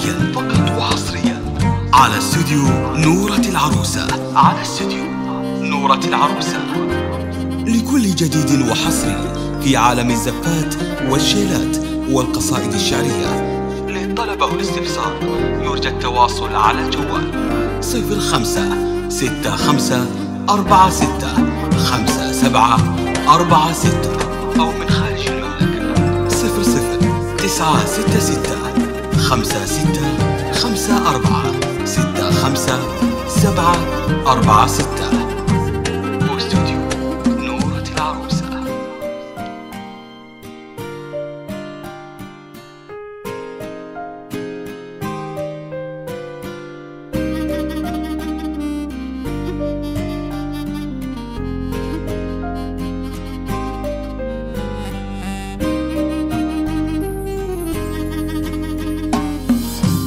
حصريا فقط وحصريا على استوديو نورة العروسة. على استوديو نورة العروسة لكل جديد وحصري في عالم الزفات والشيلات والقصائد الشعرية. للطلب أو الاستفسار يرجى التواصل على الجوال 05-65-46-57-46 أو من خارج المملكة 00-96-56-54-65-46. واستوديو نورة العروسة.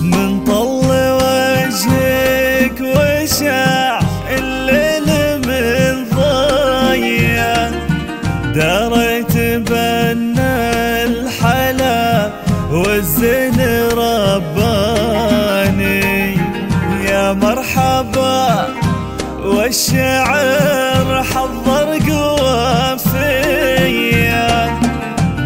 من طل وجهك وشاع الليل من ضيا، دريت بأن الحلا والزين رباني. يا مرحبا والشعر حضر قوافيا،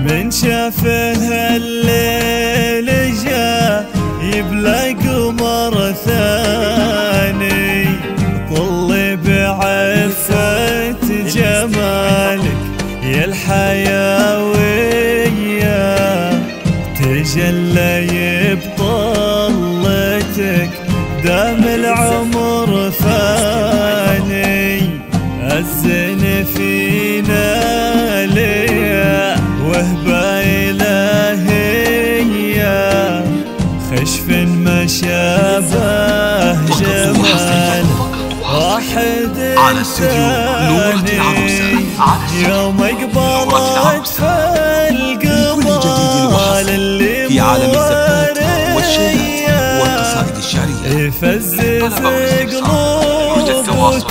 من شافه الليل جا يبلى قمر ثاني. طلي بعفة جمالك يا الحيوية، تجلى بطلتك دام العمر فاني. الزين فينا ليا وهبة إلهية، خشف ما شابه جمال واحد على استوديو نورة العروسة. يوم قبلت فالقبال اللي في عالم الزفات والشيلات والقصائد الشعرية. يفزز قلوب وتسلفت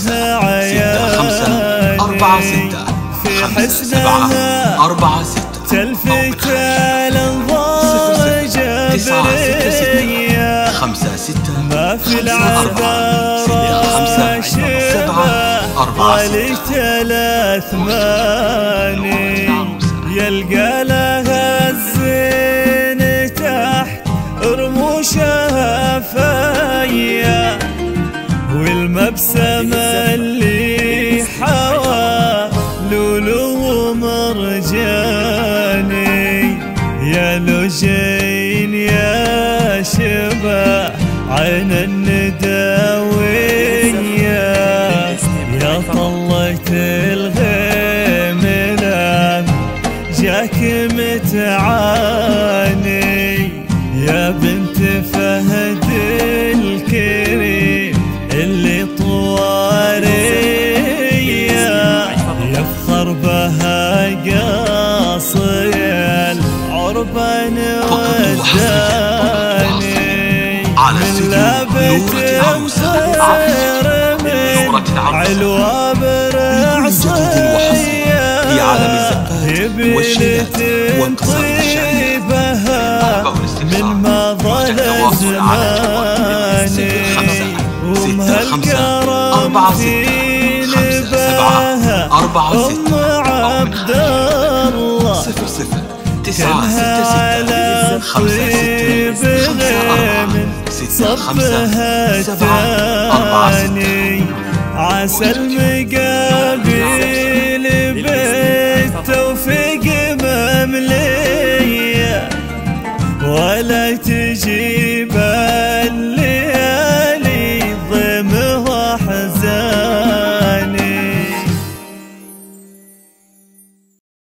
لها عياني، في حسنها تلفت الانظار جبرية، ما في العذارى شبه عليك الأثماني. يلقى لها الزين تحت رموشها فيا، والمبسمة اللي حوى لولو مرجاني. يا لجين يا شبه عين النداوية، يا طلت الغيم لام جاك متعاني. يا بنت فهد الكريم اللي طوارية، يفخر بها قاصي العربان وداني. من لابت الخير من علوى برعصية، يبيلت طيبها من مضى زماني. ومهالكرم في لباها أم عبد الله، كانها لطيب من صبها الثاني. عسى المقابل